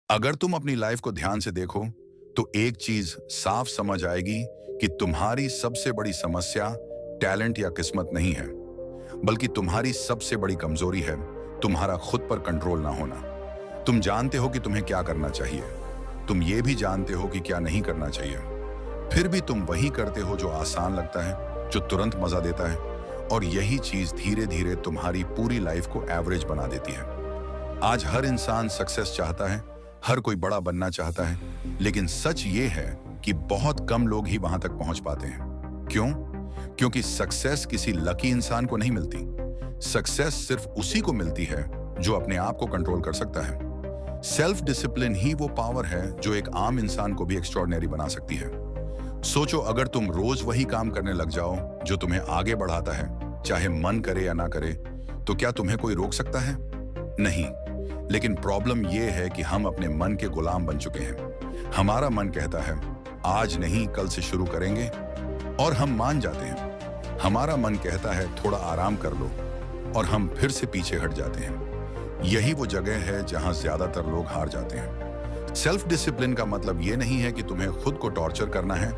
अगर तुम अपनी लाइफ को ध्यान से देखो तो एक चीज साफ समझ आएगी कि तुम्हारी सबसे बड़ी समस्या टैलेंट या किस्मत नहीं है, बल्कि तुम्हारी सबसे बड़ी कमजोरी है तुम्हारा खुद पर कंट्रोल ना होना। तुम जानते हो कि तुम्हें क्या करना चाहिए, तुम ये भी जानते हो कि क्या नहीं करना चाहिए, फिर भी तुम वही करते हो जो आसान लगता है, जो तुरंत मजा देता है, और यही चीज धीरे धीरे तुम्हारी पूरी लाइफ को एवरेज बना देती है। आज हर इंसान सक्सेस चाहता है, हर कोई बड़ा बनना चाहता है, लेकिन सच ये है कि बहुत कम लोग ही वहां तक पहुंच पाते हैं। क्यों? क्योंकि सक्सेस किसी लकी इंसान को नहीं मिलती। सक्सेस सिर्फ उसी को मिलती है जो अपने आप को कंट्रोल कर सकता है। सेल्फ डिसिप्लिन ही वो पावर है जो एक आम इंसान को भी एक्स्ट्रॉर्डिनरी बना सकती है। सोचो, अगर तुम रोज वही काम करने लग जाओ जो तुम्हें आगे बढ़ाता है, चाहे मन करे या ना करे, तो क्या तुम्हें कोई रोक सकता है? नहीं। लेकिन प्रॉब्लम यह है कि हम अपने मन के गुलाम बन चुके हैं। हमारा मन कहता है आज नहीं, कल से शुरू करेंगे, और हम मान जाते हैं। हमारा मन कहता है थोड़ा आराम कर लो, और हम फिर से पीछे हट जाते हैं। यही वो जगह है जहां ज्यादातर लोग हार जाते हैं। सेल्फ डिसिप्लिन का मतलब यह नहीं है कि तुम्हें खुद को टॉर्चर करना है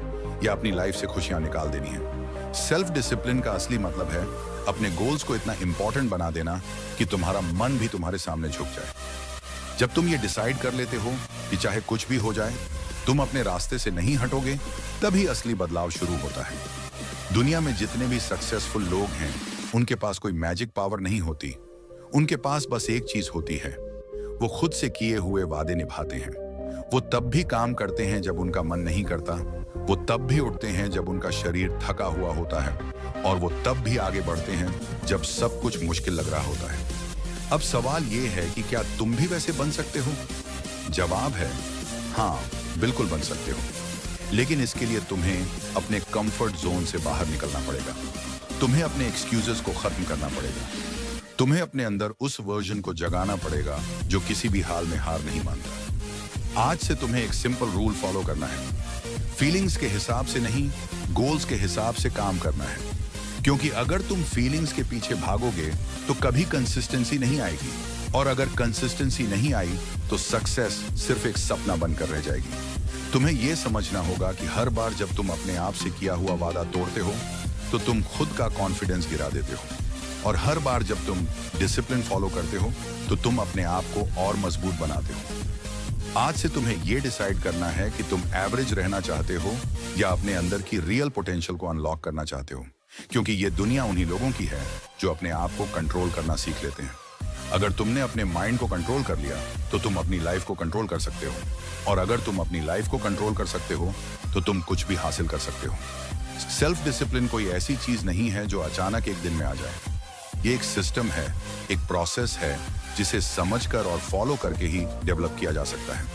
या अपनी लाइफ से खुशियां निकाल देनी है। सेल्फ डिसिप्लिन का असली मतलब है अपने गोल्स को इतना इंपॉर्टेंट बना देना कि तुम्हारा मन भी तुम्हारे सामने झुक जाए। जब तुम ये डिसाइड कर लेते हो कि चाहे कुछ भी हो जाए, तुम अपने रास्ते से नहीं हटोगे, तभी असली बदलाव शुरू होता है। दुनिया में जितने भी सक्सेसफुल लोग हैं, उनके पास कोई मैजिक पावर नहीं होती। उनके पास बस एक चीज होती है, वो खुद से किए हुए वादे निभाते हैं। वो तब भी काम करते हैं जब उनका मन नहीं करता, वो तब भी उठते हैं जब उनका शरीर थका हुआ होता है, और वो तब भी आगे बढ़ते हैं जब सब कुछ मुश्किल लग रहा होता है। अब सवाल ये है कि क्या तुम भी वैसे बन सकते हो? जवाब है हाँ, बिल्कुल बन सकते हो। लेकिन इसके लिए तुम्हें अपने कंफर्ट जोन से बाहर निकलना पड़ेगा। तुम्हें अपने एक्सक्यूजेस को खत्म करना पड़ेगा। तुम्हें अपने अंदर उस वर्जन को जगाना पड़ेगा जो किसी भी हाल में हार नहीं मानता। आज से तुम्हें एक सिंपल रूल फॉलो करना है। फीलिंग्स के हिसाब से नहीं, गोल्स के हिसाब से काम करना है। क्योंकि अगर तुम फीलिंग्स के पीछे भागोगे तो कभी कंसिस्टेंसी नहीं आएगी, और अगर कंसिस्टेंसी नहीं आई तो सक्सेस सिर्फ एक सपना बनकर रह जाएगी। तुम्हें यह समझना होगा कि हर बार जब तुम अपने आप से किया हुआ वादा तोड़ते हो तो तुम खुद का कॉन्फिडेंस गिरा देते हो, और हर बार जब तुम डिसिप्लिन फॉलो करते हो तो तुम अपने आप को और मजबूत बनाते हो। आज से तुम्हें यह डिसाइड करना है कि तुम एवरेज रहना चाहते हो या अपने अंदर की रियल पोटेंशियल को अनलॉक करना चाहते हो। क्योंकि ये दुनिया उन्हीं लोगों की है जो अपने आप को कंट्रोल करना सीख लेते हैं। अगर तुमने अपने माइंड को कंट्रोल कर लिया तो तुम अपनी लाइफ को कंट्रोल कर सकते हो, और अगर तुम अपनी लाइफ को कंट्रोल कर सकते हो तो तुम कुछ भी हासिल कर सकते हो। सेल्फ डिसिप्लिन कोई ऐसी चीज नहीं है जो अचानक एक दिन में आ जाए। ये एक सिस्टम है, एक प्रोसेस है जिसे समझकर और फॉलो करके ही डेवलप किया जा सकता है।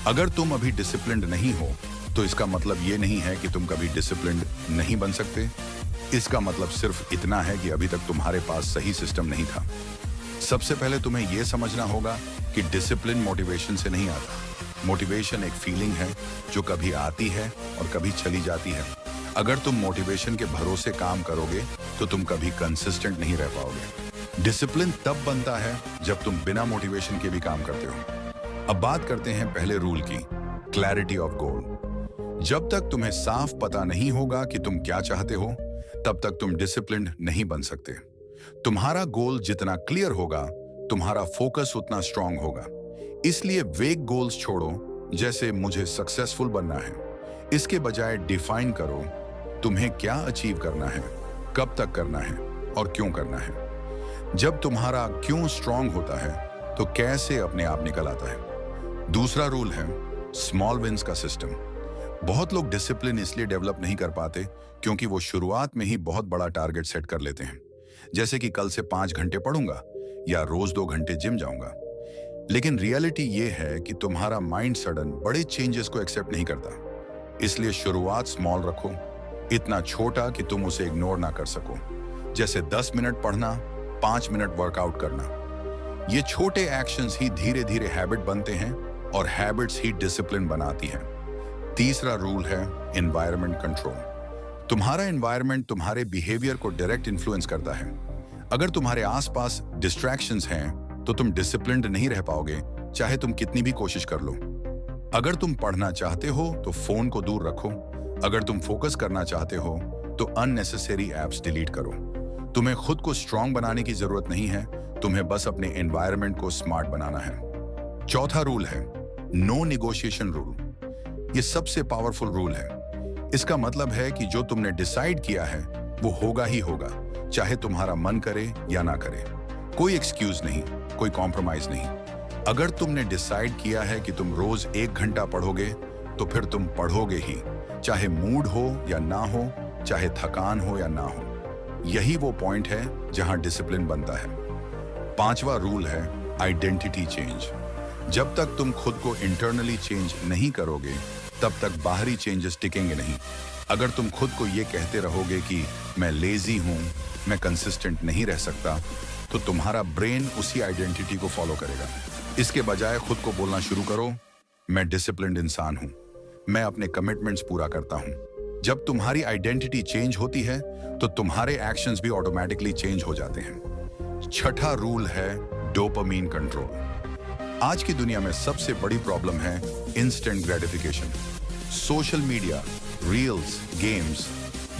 अगर तुम अभी डिसिप्लिन्ड नहीं हो तो इसका मतलब ये नहीं है कि तुम कभी डिसिप्लिन्ड नहीं बन सकते। इसका मतलब सिर्फ इतना है कि अभी तक तुम्हारे पास सही सिस्टम नहीं था। सबसे पहले तुम्हें यह समझना होगा कि डिसिप्लिन मोटिवेशन से नहीं आता। मोटिवेशन एक फीलिंग है जो कभी आती है और कभी चली जाती है। अगर तुम मोटिवेशन के भरोसे काम करोगे तो तुम कभी कंसिस्टेंट नहीं रह पाओगे। डिसिप्लिन तब बनता है जब तुम बिना मोटिवेशन के भी काम करते हो। अब बात करते हैं पहले रूल की, क्लैरिटी ऑफ गोल। जब तक तुम्हें साफ पता नहीं होगा कि तुम क्या चाहते हो, तब तक तुम डिसिप्लिन्ड नहीं बन सकते। तुम्हारा गोल जितना क्लियर होगा, तुम्हारा फोकस उतना स्ट्रांग होगा। इसलिए वेग गोल्स छोड़ो, जैसे मुझे सक्सेसफुल बनना है। इसके बजाय डिफाइन करो तुम्हें क्या अचीव करना है, कब तक करना है और क्यों करना है। जब तुम्हारा क्यों स्ट्रांग होता है तो कैसे अपने आप निकल आता है। दूसरा रूल है स्मॉल विंस का सिस्टम। बहुत लोग डिसिप्लिन इसलिए डेवलप नहीं कर पाते क्योंकि वो शुरुआत में ही बहुत बड़ा टारगेट सेट कर लेते हैं, जैसे कि कल से 5 घंटे पढ़ूंगा या रोज 2 घंटे जिम जाऊंगा। लेकिन रियलिटी ये है कि तुम्हारा माइंड सडन बड़े चेंजेस को एक्सेप्ट नहीं करता। इसलिए शुरुआत स्मॉल रखो, इतना छोटा कि तुम उसे इग्नोर ना कर सको। जैसे 10 मिनट पढ़ना, 5 मिनट वर्कआउट करना। ये छोटे एक्शंस ही धीरे धीरे हैबिट बनते हैं, और हैबिट्स ही डिसिप्लिन बनाती हैं। तीसरा रूल है एनवायरनमेंट कंट्रोल। तुम्हारा एनवायरनमेंट तुम्हारे बिहेवियर को डायरेक्ट इन्फ्लुएंस करता है। अगर तुम्हारे आसपास डिस्ट्रैक्शंस हैं तो तुम डिसिप्लिन्ड नहीं रह पाओगे, चाहे तुम कितनी भी कोशिश कर लो। अगर तुम पढ़ना चाहते हो तो फोन को दूर रखो। अगर तुम फोकस करना चाहते हो तो अननेसेसरी एप्स डिलीट करो। तुम्हें खुद को स्ट्रांग बनाने की जरूरत नहीं है, तुम्हें बस अपने एनवायरनमेंट को स्मार्ट बनाना है। चौथा रूल है नो निगोशिएशन रूल। ये सबसे पावरफुल रूल है। इसका मतलब है कि जो तुमने डिसाइड किया है वो होगा ही होगा, चाहे तुम्हारा मन करे या ना करे। कोई एक्सक्यूज नहीं, कोई कॉम्प्रोमाइज नहीं। अगर तुमने डिसाइड किया है कि तुम रोज 1 घंटा पढ़ोगे तो फिर तुम पढ़ोगे ही, चाहे मूड हो या ना हो, चाहे थकान हो या ना हो। यही वो पॉइंट है जहां डिसिप्लिन बनता है। पांचवा रूल है आइडेंटिटी चेंज। जब तक तुम खुद को इंटरनली चेंज नहीं करोगे तब तक बाहरी चेंजेस टिकेंगे नहीं। अगर तुम खुद को ये कहते रहोगे कि मैं लेजी हूं, मैं कंसिस्टेंट नहीं रह सकता, तो तुम्हारा ब्रेन उसी आइडेंटिटी को फॉलो करेगा। इसके बजाय खुद को बोलना शुरू करो, मैं डिसिप्लिन्ड इंसान हूं, मैं अपने कमिटमेंट्स पूरा करता हूं। जब तुम्हारी आइडेंटिटी चेंज होती है तो तुम्हारे एक्शंस भी ऑटोमेटिकली चेंज हो जाते हैं। छठा रूल है डोपामीन कंट्रोल। आज की दुनिया में सबसे बड़ी प्रॉब्लम है instant gratification. Social media, reels, games,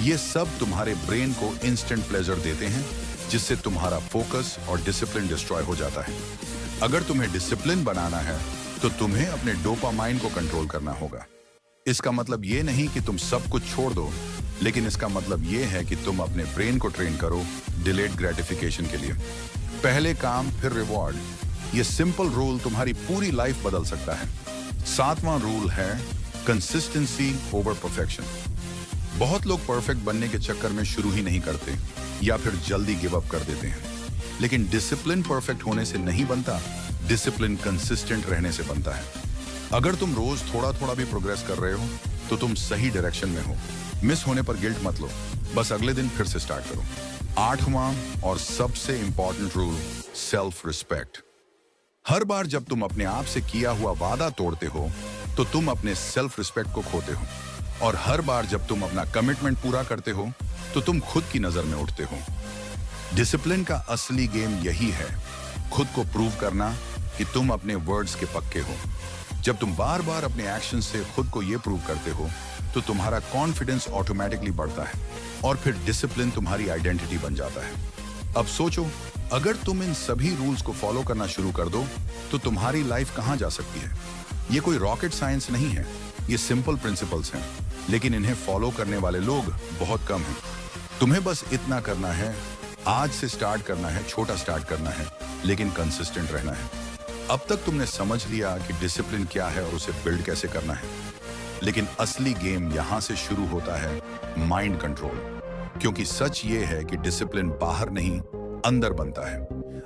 ये सब तुम्हारे ब्रेन को इंस्टेंट प्लेजर देते हैं, जिससे तुम्हारा फोकस और डिसिप्लिन डिस्ट्रॉय हो जाता है। अगर तुम्हें डिसिप्लिन बनाना है तो तुम्हें अपने डोपामाइन को कंट्रोल करना होगा। इसका मतलब ये नहीं कि तुम सब कुछ छोड़ दो, लेकिन इसका मतलब ये है कि तुम अपने ब्रेन को ट्रेन करो डिलेड ग्रेटिफिकेशन के लिए। पहले काम फिर रिवॉर्ड, ये सिंपल रूल तुम्हारी पूरी लाइफ बदल सकता है। सातवां रूल है कंसिस्टेंसी ओवर परफेक्शन। बहुत लोग परफेक्ट बनने के चक्कर में शुरू ही नहीं करते या फिर जल्दी गिव अप कर देते हैं। लेकिन डिसिप्लिन परफेक्ट होने से नहीं बनता, डिसिप्लिन कंसिस्टेंट रहने से बनता है। अगर तुम रोज थोड़ा थोड़ा भी प्रोग्रेस कर रहे हो तो तुम सही डायरेक्शन में हो। मिस होने पर गिल्ट मत लो, बस अगले दिन फिर से स्टार्ट करो। आठवां और सबसे इंपॉर्टेंट रूल, सेल्फ रिस्पेक्ट। हर बार जब तुम अपने आप से किया हुआ वादा तोड़ते हो तो तुम अपने सेल्फ रिस्पेक्ट को खोते हो, और हर बार जब तुम अपना कमिटमेंट पूरा करते हो तो तुम खुद की नजर में उठते हो। डिसिप्लिन का असली गेम यही है, खुद को प्रूव करना कि तुम अपने वर्ड्स के पक्के हो। जब तुम बार बार अपने एक्शन से खुद को ये प्रूव करते हो तो तुम्हारा कॉन्फिडेंस ऑटोमेटिकली बढ़ता है और फिर डिसिप्लिन तुम्हारी आइडेंटिटी बन जाता है। अब सोचो, अगर तुम इन सभी रूल्स को फॉलो करना शुरू कर दो तो तुम्हारी लाइफ कहां जा सकती है। ये कोई रॉकेट साइंस नहीं है, ये सिंपल प्रिंसिपल्स हैं, लेकिन इन्हें फॉलो करने वाले लोग बहुत कम हैं। तुम्हें बस इतना करना है, आज से स्टार्ट करना है, छोटा स्टार्ट करना है, लेकिन कंसिस्टेंट रहना है। अब तक तुमने समझ लिया कि डिसिप्लिन क्या है और उसे बिल्ड कैसे करना है, लेकिन असली गेम यहां से शुरू होता है, माइंड कंट्रोल। क्योंकि सच ये है कि डिसिप्लिन बाहर नहीं, अंदर बनता है।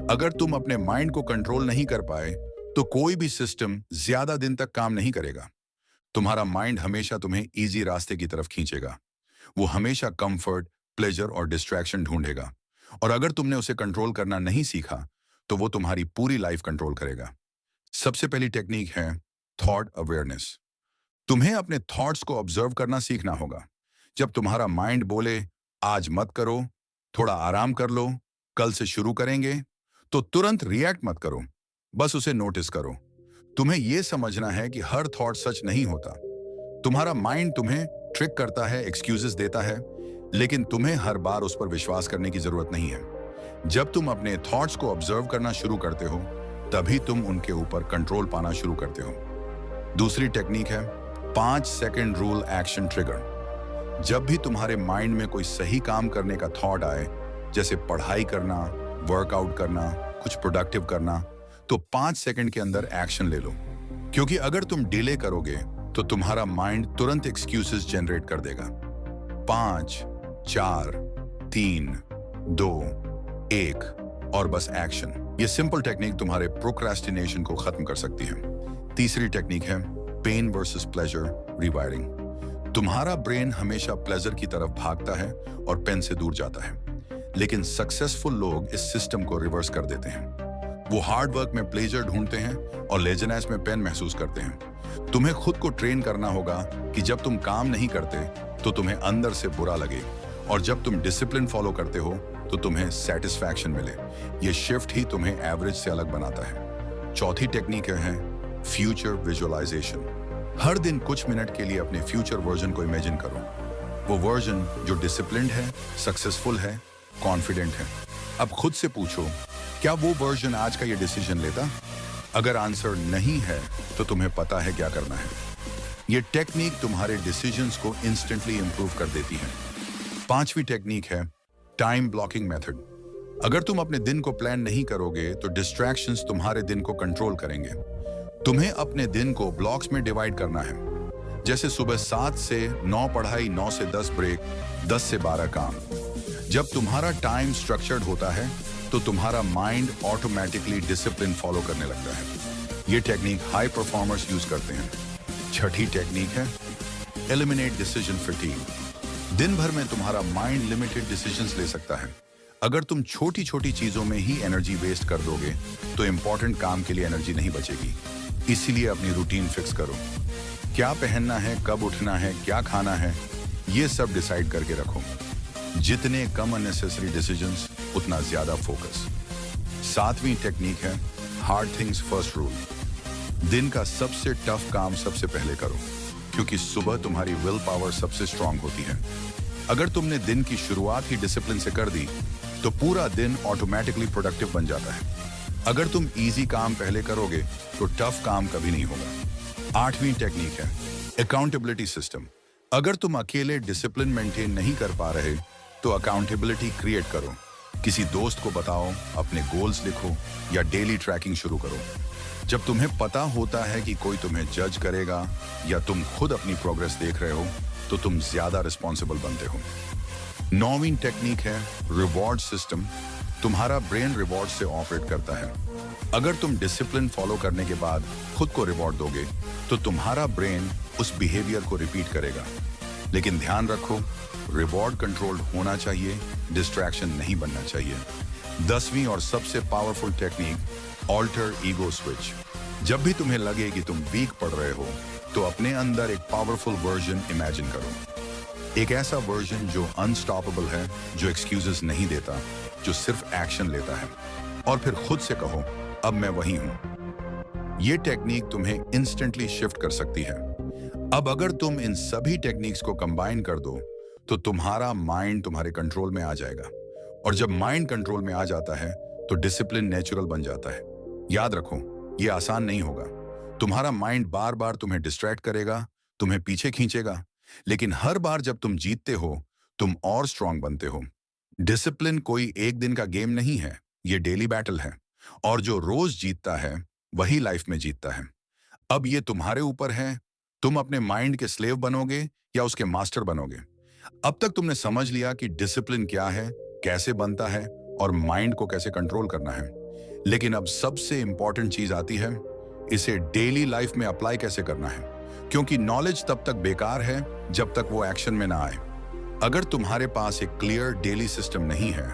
अगर तुम अपने माइंड को कंट्रोल नहीं कर पाए तो कोई भी सिस्टम ज्यादा दिन तक काम नहीं करेगा। तुम्हारा माइंड हमेशा तुम्हें इजी रास्ते की तरफ खींचेगा। वो हमेशा कंफर्ट, प्लेजर और डिस्ट्रैक्शन ढूंढेगा, और अगर तुमने उसे कंट्रोल करना नहीं सीखा तो वो तुम्हारी पूरी लाइफ कंट्रोल करेगा। सबसे पहली टेक्निक है थॉट अवेयरनेस। तुम्हें अपने थॉट्स को ऑब्जर्व करना सीखना होगा। जब तुम्हारा माइंड बोले आज मत करो, थोड़ा आराम कर लो, कल से शुरू करेंगे, तो तुरंत रिएक्ट मत करो, बस उसे नोटिस करो। तुम्हें यह समझना है कि हर थॉट सच नहीं होता। तुम्हारा माइंड तुम्हें ट्रिक करता है, एक्सक्यूजेस देता है, लेकिन तुम्हें हर बार उस पर विश्वास करने की जरूरत नहीं है। जब तुम अपने थॉट्स को ऑब्जर्व करना शुरू करते हो तभी तुम उनके ऊपर कंट्रोल पाना शुरू करते हो। दूसरी टेक्निक है 5 सेकंड रूल एक्शन ट्रिगर। जब भी तुम्हारे माइंड में कोई सही काम करने का थॉट आए, जैसे पढ़ाई करना, वर्कआउट करना, कुछ प्रोडक्टिव करना, तो 5 सेकंड के अंदर एक्शन ले लो। क्योंकि अगर तुम डिले करोगे तो तुम्हारा माइंड तुरंत एक्सक्यूजेस जनरेट कर देगा। 5, 4, 3, 2, 1 और बस एक्शन। ये सिंपल टेक्निक तुम्हारे प्रोक्रेस्टिनेशन को खत्म कर सकती है। तीसरी टेक्निक है पेन वर्सेस प्लेजर रिवायरिंग। तुम्हारा ब्रेन हमेशा प्लेजर की तरफ भागता है और पेन से दूर जाता है, लेकिन सक्सेसफुल लोग इस सिस्टम को रिवर्स कर देते हैं। वो हार्ड वर्क में प्लेजर ढूंढते हैं और लेजरनेस में पेन महसूस करते हैं। तुम्हें खुद को ट्रेन करना होगा कि जब तुम काम नहीं करते तो तुम्हें अंदर से बुरा लगे, और जब तुम डिसिप्लिन फॉलो करते हो तो तुम्हें सेटिस्फैक्शन मिले। ये शिफ्ट ही तुम्हें एवरेज से अलग बनाता है। चौथी टेक्निक है फ्यूचर विजुअलाइजेशन। हर दिन कुछ मिनट के लिए अपने फ्यूचर वर्जन को इमेजिन करो। वो वर्जन जो डिसिप्लिन्ड है, सक्सेसफुल है, कॉन्फिडेंट है। अब खुद से पूछो, क्या वो वर्जन आज का ये डिसीजन लेता? अगर आंसर नहीं है तो तुम्हें पता है क्या करना है। ये टेक्निक तुम्हारे डिसीजंस को इंस्टेंटली इंप्रूव कर देती है। पांचवी टेक्निक है टाइम ब्लॉकिंग मेथड। अगर तुम अपने दिन को प्लान नहीं करोगे तो डिस्ट्रैक्शंस तुम्हारे दिन को कंट्रोल करेंगे। तुम्हें अपने दिन को ब्लॉक्स में डिवाइड करना है, जैसे सुबह 7 से 9 पढ़ाई, 9 से 10 ब्रेक, 10 से 12 काम। जब तुम्हारा टाइम स्ट्रक्चर्ड होता है तो तुम्हारा माइंड ऑटोमेटिकली डिसिप्लिन फॉलो करने लगता है। ये टेक्निक हाई परफॉर्मर्स यूज करते हैं। छठी टेक्निक है एलिमिनेट डिसीजन फटीग। दिन भर में तुम्हारा माइंड लिमिटेड डिसीजंस ले सकता है। अगर तुम छोटी छोटी चीजों में ही एनर्जी वेस्ट कर दोगे तो इंपॉर्टेंट काम के लिए एनर्जी नहीं बचेगी। इसीलिए अपनी रूटीन फिक्स करो। क्या पहनना है, कब उठना है, क्या खाना है, ये सब डिसाइड करके रखो। जितने कम अननेसेसरी डिसीजंस उतना ज्यादा फोकस। सातवीं टेक्निक है हार्ड थिंग्स फर्स्ट रूल। दिन का सबसे टफ काम सबसे पहले करो, क्योंकि सुबह तुम्हारी विल पावर सबसे स्ट्रांग होती है। अगर तुमने दिन की शुरुआत ही डिसिप्लिन से कर दी तो पूरा दिन ऑटोमेटिकली प्रोडक्टिव बन जाता है। अगर तुम इजी काम पहले करोगे तो टफ काम कभी नहीं होगा। आठवीं टेक्निक है अकाउंटेबिलिटी सिस्टम। अगर तुम अकेले डिसिप्लिन मेंटेन नहीं कर पा रहे तो अकाउंटेबिलिटी क्रिएट करो। किसी दोस्त को बताओ, अपने गोल्स लिखो या डेली ट्रैकिंग शुरू करो। जब तुम्हें पता होता है कि कोई तुम्हें जज करेगा या तुम खुद अपनी प्रोग्रेस देख रहे हो तो तुम ज्यादा रिस्पॉन्सिबल बनते हो। नौवीं टेक्निक है रिवॉर्ड सिस्टम। तुम्हारा ब्रेन रिवॉर्ड से ऑपरेट करता है। अगर तुम डिसिप्लिन फॉलो करने के बाद खुद को रिवॉर्ड दोगे तो तुम्हारा ब्रेन उस बिहेवियर को रिपीट करेगा। लेकिन ध्यान रखो, रिवॉर्ड कंट्रोल्ड होना चाहिए, डिस्ट्रैक्शन नहीं बनना चाहिए। 10वीं और सबसे powerful technique alter ego switch. जब भी तुम्हें लगे कि तुम वीक पड़ रहे हो तो अपने अंदर एक पावरफुल वर्जन इमेजिन करो। एक ऐसा वर्जन जो अनस्टॉपेबल है, जो एक्सक्यूजेस नहीं देता, जो सिर्फ एक्शन लेता है। और फिर खुद से कहो, अब मैं वही हूं। ये टेक्निक तुम्हें इंस्टेंटली शिफ्ट कर सकती है। अब अगर तुम इन सभी टेक्निक्स को कंबाइन कर दो तो तुम्हारा माइंड तुम्हारे कंट्रोल में आ जाएगा। और जब माइंड कंट्रोल में आ जाता है तो डिसिप्लिन नेचुरल बन जाता है। याद रखो, ये आसान नहीं होगा। तुम्हारा माइंड बार बार तुम्हें डिस्ट्रैक्ट करेगा, तुम्हें पीछे खींचेगा, लेकिन हर बार जब तुम जीतते हो तुम और स्ट्रांग बनते हो। डिसिप्लिन कोई एक दिन का गेम नहीं है, ये डेली बैटल है। और जो रोज जीतता है वही लाइफ में जीतता है। अब ये तुम्हारे ऊपर है, तुम अपने माइंड के स्लेव बनोगे या उसके मास्टर बनोगे। अब तक तुमने समझ लिया कि डिसिप्लिन क्या है, कैसे बनता है और माइंड को कैसे कंट्रोल करना है। लेकिन अब सबसे इंपॉर्टेंट चीज आती है, इसे डेली लाइफ में अप्लाई कैसे करना है। क्योंकि नॉलेज तब तक बेकार है जब तक वो एक्शन में ना आए। अगर तुम्हारे पास एक क्लियर डेली सिस्टम नहीं है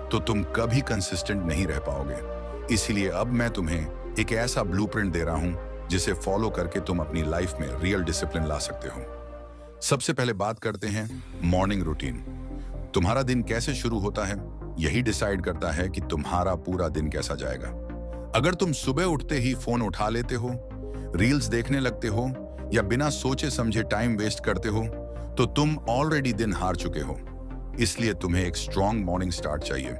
तो तुम कभी कंसिस्टेंट नहीं रह पाओगे। इसीलिए अब मैं तुम्हें एक ऐसा ब्लूप्रिंट दे रहा हूं जिसे फॉलो करके तुम अपनी लाइफ में रियल डिसिप्लिन ला सकते हो। सबसे पहले बात करते हैं मॉर्निंग रूटीन। तुम्हारा दिन कैसे शुरू होता है यही डिसाइड करता है कि तुम्हारा पूरा दिन कैसा जाएगा। अगर तुम सुबह उठते ही फोन उठा लेते हो, रील्स देखने लगते हो या बिना सोचे समझे टाइम वेस्ट करते हो तो तुम ऑलरेडी दिन हार चुके हो। इसलिए तुम्हें एक स्ट्रॉन्ग मॉर्निंग स्टार्ट चाहिए।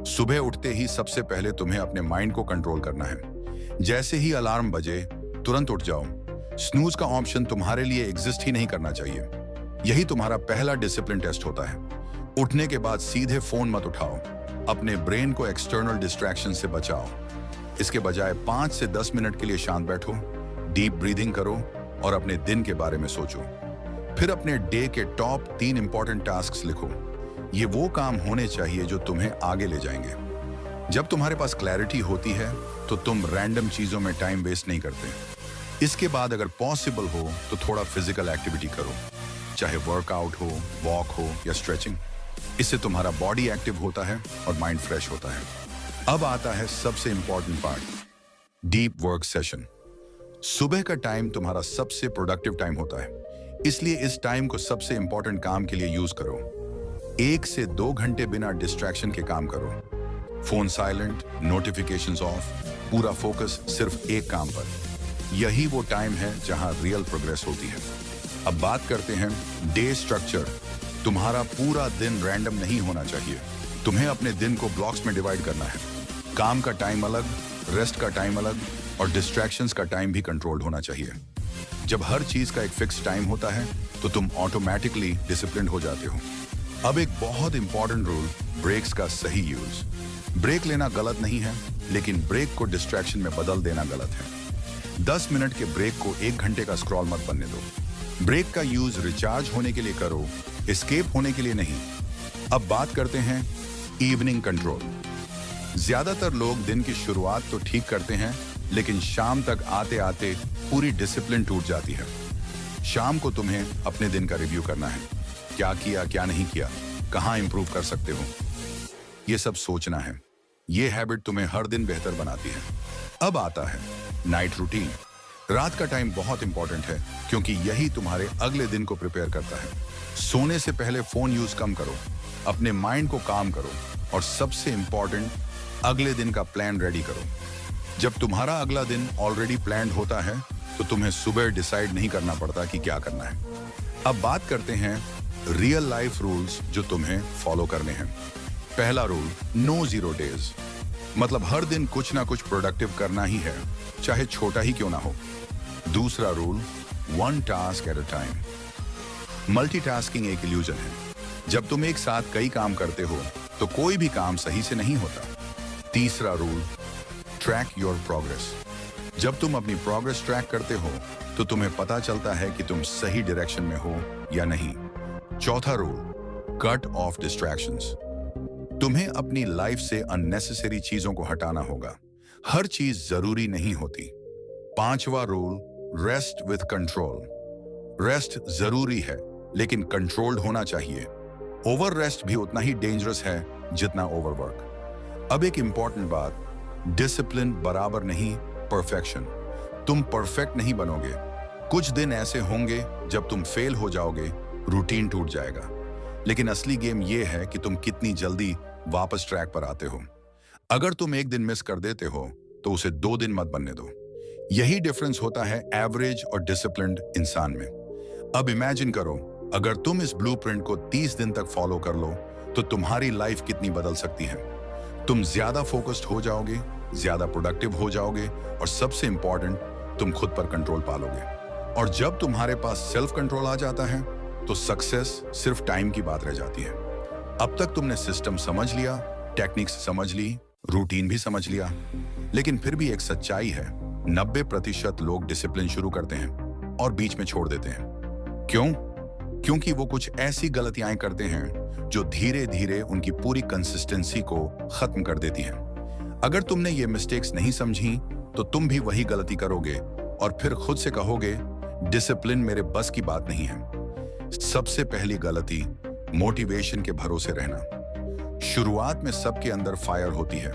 सुबह उठते ही सबसे पहले तुम्हें अपने माइंड को कंट्रोल करना है। जैसे ही अलार्म बजे तुरंत उठ जाओ। स्नूज का ऑप्शन तुम्हारे लिए एग्जिस्ट ही नहीं करना चाहिए। यही तुम्हारा पहला डिसिप्लिन टेस्ट होता है। उठने के बाद सीधे फोन मत उठाओ। अपने ब्रेन को एक्सटर्नल डिस्ट्रैक्शन से बचाओ। इसके बजाय 5 से 10 मिनट के लिए शांत बैठो, डीप ब्रीदिंग करो और अपने दिन के बारे में सोचो। फिर अपने डे के टॉप 3 इंपॉर्टेंट टास्क्स लिखो। ये वो काम होने चाहिए जो तुम्हें आगे ले जाएंगे। जब तुम्हारे पास क्लैरिटी होती है तो तुम रैंडम चीजों में टाइम वेस्ट नहीं करते। इसके बाद अगर पॉसिबल हो तो थोड़ा फिजिकल एक्टिविटी करो, चाहे वर्कआउट हो, वॉक हो या स्ट्रेचिंग। इससे तुम्हारा बॉडी एक्टिव होता है और माइंड फ्रेश होता है। अब आता है सबसे important part, deep work session. सुबह का टाइम तुम्हारा सबसे प्रोडक्टिव टाइम होता है, इसलिए इस टाइम को सबसे इंपॉर्टेंट काम के लिए यूज करो। 1 से 2 घंटे बिना डिस्ट्रैक्शन के काम करो। फोन साइलेंट, नोटिफिकेशंस ऑफ, पूरा फोकस सिर्फ एक काम पर। यही वो टाइम है जहां रियल प्रोग्रेस होती है। अब बात करते हैं डे स्ट्रक्चर। तुम्हारा पूरा दिन रैंडम नहीं होना चाहिए। तुम्हें अपने दिन को ब्लॉक्स में डिवाइड करना है। काम का टाइम अलग, रेस्ट का टाइम अलग और डिस्ट्रैक्शंस का टाइम भी कंट्रोल्ड होना चाहिए। जब हर चीज का एक फिक्स टाइम होता है तो तुम ऑटोमेटिकली डिसिप्लिन्ड हो जाते हो। अब एक बहुत इंपॉर्टेंट रूल, ब्रेक्स का सही यूज। ब्रेक लेना गलत नहीं है, लेकिन ब्रेक को डिस्ट्रैक्शन में बदल देना गलत है। 10 मिनट के ब्रेक को 1 घंटे का स्क्रॉल मत बनने दो। ब्रेक का यूज रिचार्ज होने के लिए करो, एस्केप होने के लिए नहीं। अब बात करते हैं इवनिंग कंट्रोल। ज्यादातर लोग दिन की शुरुआत तो ठीक करते हैं, लेकिन शाम तक आते आते पूरी डिसिप्लिन टूट जाती है। शाम को तुम्हें अपने दिन का रिव्यू करना है। क्या किया, क्या नहीं किया, कहां इंप्रूव कर सकते हो, ये सब सोचना है। ये हैबिट तुम्हें हर दिन बेहतर बनाती है। अब आता है नाइट रूटीन। रात का टाइम बहुत इंपॉर्टेंट है, क्योंकि यही तुम्हारे अगले दिन को प्रिपेयर करता है। सोने से पहले फोन यूज कम करो, अपने माइंड को काम करो और सबसे इंपॉर्टेंट, अगले दिन का प्लान रेडी करो। जब तुम्हारा अगला दिन ऑलरेडी प्लान्ड होता है तो तुम्हें सुबह डिसाइड नहीं करना पड़ता कि क्या करना है। अब बात करते हैं रियल लाइफ रूल्स जो तुम्हें फॉलो करने हैं। पहला रूल, नो जीरो डेज। मतलब हर दिन कुछ ना कुछ प्रोडक्टिव करना ही है, चाहे छोटा ही क्यों ना हो। दूसरा rule, 1 task at a time. Multitasking एक इल्यूजन है। जब तुम एक साथ कई काम करते हो तो कोई भी काम सही से नहीं होता। तीसरा रूल, ट्रैक योर प्रोग्रेस। जब तुम अपनी प्रोग्रेस ट्रैक करते हो तो तुम्हें पता चलता है कि तुम सही डायरेक्शन में हो या नहीं। चौथा रूल, कट ऑफ डिस्ट्रैक्शंस। तुम्हें अपनी लाइफ से अननेसेसरी चीजों को हटाना होगा। हर चीज जरूरी नहीं होती। पांचवा rule, rest with control. Rest जरूरी है, लेकिन कंट्रोल्ड होना चाहिए। ओवर रेस्ट भी उतना ही डेंजरस है जितना ओवरवर्क। अब एक इंपॉर्टेंट बात, डिसिप्लिन बराबर नहीं परफेक्शन। तुम परफेक्ट नहीं बनोगे। कुछ दिन ऐसे होंगे जब तुम फेल हो जाओगे, रूटीन टूट जाएगा। लेकिन असली गेम यह है कि तुम कितनी जल्दी वापस ट्रैक पर आते हो। अगर तुम एक दिन मिस कर देते हो तो उसे 2 दिन मत बनने दो। यही डिफरेंस होता है एवरेज और डिसिप्लिन्ड इंसान में। अब इमेजिन करो, अगर तुम इस ब्लूप्रिंट को 30 दिन तक फॉलो कर लो तो तुम्हारी लाइफ कितनी बदल सकती है। तुम ज्यादा फोकस्ड हो जाओगे, ज्यादा प्रोडक्टिव हो जाओगे और सबसे इंपॉर्टेंट, तुम खुद पर कंट्रोल पालोगे। और जब तुम्हारे पास सेल्फ कंट्रोल आ जाता है तो सक्सेस सिर्फ टाइम की बात रह जाती है। अब तक तुमने सिस्टम समझ लिया, टेक्निक्स समझ ली, रूटीन भी समझ लिया, लेकिन फिर भी एक सच्चाई है, 90% लोग डिसिप्लिन शुरू करते हैं और बीच में छोड़ देते हैं। क्यों? क्योंकि वो कुछ ऐसी गलतियां करते हैं जो धीरे धीरे उनकी पूरी कंसिस्टेंसी को खत्म कर देती हैं। अगर तुमने ये मिस्टेक्स नहीं समझी तो तुम भी वही गलती करोगे और फिर खुद से कहोगे डिसिप्लिन मेरे बस की बात नहीं है। सबसे पहली गलती, मोटिवेशन के भरोसे रहना। शुरुआत में सबके अंदर फायर होती है।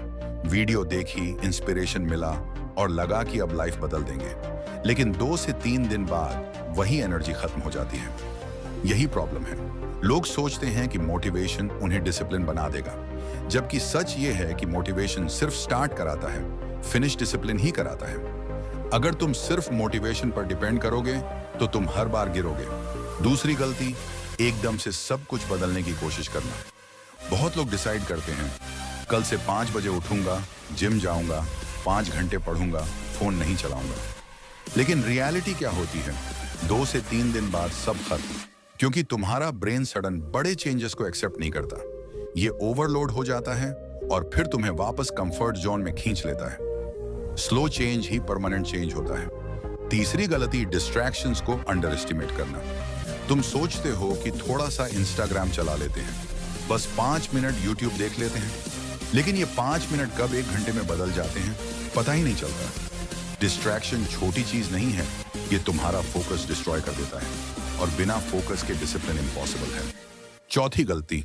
वीडियो देखी, इंस्पिरेशन मिला और लगा कि अब लाइफ बदल देंगे। लेकिन 2 से 3 दिन बाद वही एनर्जी खत्म हो जाती है। यही प्रॉब्लम है। लोग सोचते हैं कि मोटिवेशन उन्हें डिसिप्लिन बना देगा, जबकि सच ये है कि मोटिवेशन सिर्फ स्टार्ट कराता है, फिनिश डिसिप्लिन ही कराता है। अगर तुम सिर्फ मोटिवेशन पर डिपेंड करोगे तो तुम हर बार गिरोगे। दूसरी गलती, एकदम से सब कुछ बदलने की कोशिश करना। बहुत लोग डिसाइड करते हैं कल से 5 बजे उठूंगा, जिम जाऊंगा, 5 घंटे पढ़ूंगा, फोन नहीं चलाऊंगा। लेकिन रियलिटी क्या होती है? 2 से 3 दिन बाद सब खत्म, क्योंकि तुम्हारा ब्रेन सडन बड़े चेंजेस को एक्सेप्ट नहीं करता। ये ओवरलोड हो जाता है और फिर तुम्हें वापस कंफर्ट जोन में खींच लेता है। स्लो चेंज ही परमानेंट चेंज होता है। तीसरी गलती, डिस्ट्रैक्शंस को अंडर एस्टिमेट करना। तुम सोचते हो कि थोड़ा सा इंस्टाग्राम चला लेते हैं, बस 5 मिनट यूट्यूब देख लेते हैं, लेकिन ये 5 मिनट कब 1 घंटे में बदल जाते हैं पता ही नहीं चलता। डिस्ट्रैक्शन छोटी चीज नहीं है, ये तुम्हारा फोकस डिस्ट्रॉय कर देता है और बिना फोकस के डिसिप्लिन इम्पॉसिबल है। चौथी गलती,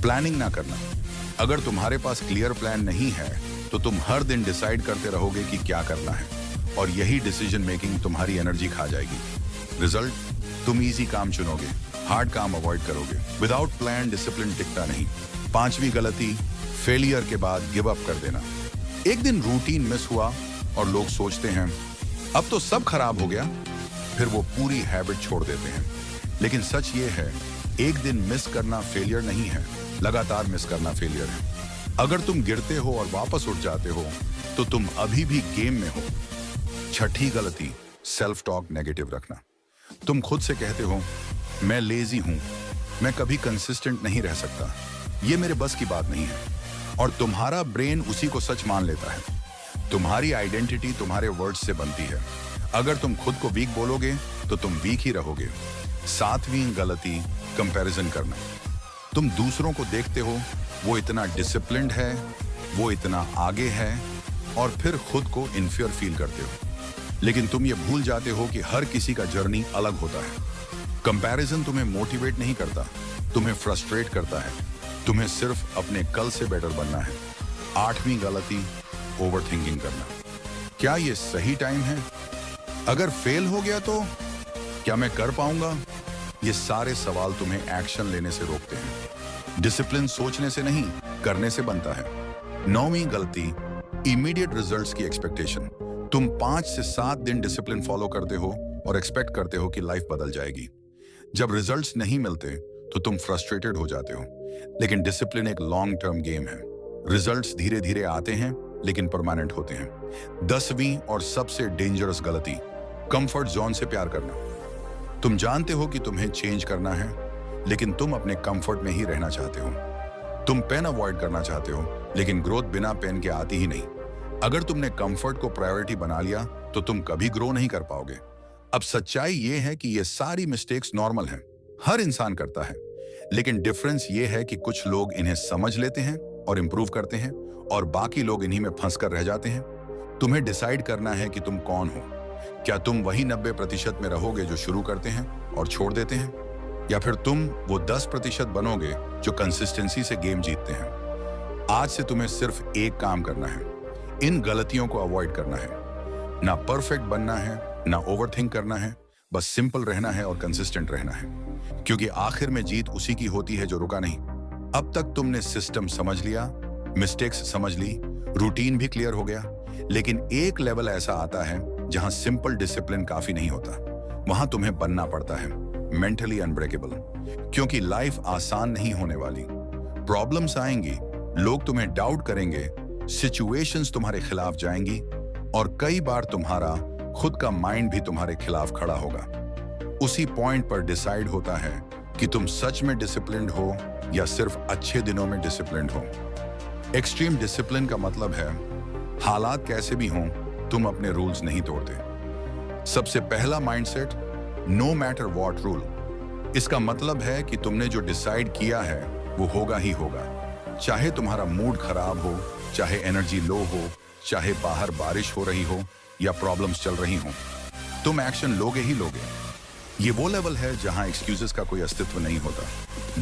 प्लानिंग ना करना। अगर तुम्हारे पास क्लियर प्लान नहीं है तो तुम हर दिन डिसाइड करते रहोगे कि क्या करना है और यही डिसीजन मेकिंग तुम्हारी एनर्जी खा जाएगी। रिजल्ट, तुम इजी काम चुनोगे, हार्ड काम अवॉइड करोगे। विदाउट प्लान डिसिप्लिन टिकता नहीं। 5वीं गलती, फेलियर के बाद गिव अप कर देना। एक दिन रूटीन मिस हुआ और लोग सोचते हैं अब तो सब खराब हो गया, फिर वो पूरी हैबिट छोड़ देते हैं। लेकिन सच ये है, एक दिन मिस करना फेलियर नहीं है, लगातार मिस करना फेलियर है। अगर तुम गिरते हो और वापस उठ जाते हो तो तुम अभी भी गेम में हो। छठी गलती, सेल्फ टॉक नेगेटिव रखना। तुम खुद से कहते हो मैं लेजी हूं, मैं कभी कंसिस्टेंट नहीं रह सकता, ये मेरे बस की बात नहीं है। और तुम्हारा ब्रेन उसी को सच मान लेता है। तुम्हारी आइडेंटिटी तुम्हारे वर्ड्स से बनती है। अगर तुम खुद को वीक बोलोगे तो तुम वीक ही रहोगे। सातवीं गलती, कंपैरिजन करना। तुम दूसरों को देखते हो, वो इतना डिसिप्लिन्ड है, वो इतना आगे है, और फिर खुद को इन्फीरियर फील करते हो। लेकिन तुम ये भूल जाते हो कि हर किसी का जर्नी अलग होता है। कंपैरिजन तुम्हें मोटिवेट नहीं करता, तुम्हें फ्रस्ट्रेट करता है। तुम्हें सिर्फ अपने कल से बेटर बनना है। आठवीं गलती, ओवरथिंकिंग करना। क्या ये सही टाइम है? अगर फेल हो गया तो क्या मैं कर पाऊंगा? ये सारे सवाल तुम्हें एक्शन लेने से रोकते हैं। डिसिप्लिन सोचने से नहीं, करने से बनता है। नौवीं गलती, इमीडिएट रिजल्ट्स की एक्सपेक्टेशन। तुम 5 से 7 दिन डिसिप्लिन फॉलो करते हो और एक्सपेक्ट करते हो कि लाइफ बदल जाएगी। जब रिजल्ट्स नहीं मिलते तो तुम फ्रस्ट्रेटेड हो जाते हो। लेकिन डिसिप्लिन एक लॉन्ग टर्म गेम है। रिजल्ट्स धीरे धीरे आते हैं लेकिन परमानेंट होते हैं। 10वीं और सबसे डेंजरस गलती, कंफर्ट जोन से प्यार करना। तुम जानते हो कि तुम्हें चेंज करना है, लेकिन तुम अपने कंफर्ट में ही रहना चाहते हो। तुम पेन अवॉइड करना चाहते हो, लेकिन ग्रोथ बिना पेन के आती ही नहीं। अगर तुमने कंफर्ट को प्रायोरिटी बना लिया तो तुम कभी ग्रो नहीं कर पाओगे। अब सच्चाई ये है कि ये सारी मिस्टेक्स नॉर्मल हैं, हर इंसान करता है। लेकिन डिफरेंस ये है कि कुछ लोग इन्हें समझ लेते हैं और इंप्रूव करते हैं, और बाकी लोग इन्हीं में फंस कर रह जाते हैं। तुम्हें डिसाइड करना है कि तुम कौन हो। क्या तुम वही 90% में रहोगे जो शुरू करते हैं और छोड़ देते हैं, या फिर तुम वो 10% बनोगे जो कंसिस्टेंसी से गेम जीतते हैं? आज से तुम्हें सिर्फ एक काम करना है, इन गलतियों को अवॉइड करना है। ना परफेक्ट बनना है, ना ओवरथिंक करना है, बस सिंपल रहना है और कंसिस्टेंट रहना है। क्योंकि आखिर में जीत उसी की होती है जो रुका नहीं। अब तक तुमने सिस्टम समझ लिया, मिस्टेक्स समझ ली, रूटीन भी क्लियर हो गया। लेकिन एक लेवल ऐसा आता है जहां सिंपल डिसिप्लिन काफी नहीं होता। वहां तुम्हें बनना पड़ता है मेंटली अनब्रेकेबल। क्योंकि लाइफ आसान नहीं होने वाली। प्रॉब्लम्स आएंगी, लोग तुम्हें डाउट करेंगे, सिचुएशंस तुम्हारे खिलाफ जाएंगी, और कई बार तुम्हारा खुद का माइंड भी तुम्हारे खिलाफ खड़ा होगा। उसी पॉइंट पर डिसाइड होता है कि तुम सच में डिसिप्लिन्ड हो या सिर्फ अच्छे दिनों में डिसिप्लिन्ड हो। एक्सट्रीम डिसिप्लिन का मतलब है हालात कैसे भी हों, तुम अपने रूल्स नहीं तोड़ते। सबसे पहला mindset, no matter what rule. इसका मतलब है कि तुमने जो डिसाइड किया है वो होगा ही होगा। चाहे तुम्हारा मूड खराब हो, चाहे एनर्जी लो हो, चाहे बाहर बारिश हो रही हो या प्रॉब्लम्स चल रही हो, तुम एक्शन लोगे ही लोगे। ये वो लेवल है जहां एक्सक्यूजेस का कोई अस्तित्व नहीं होता।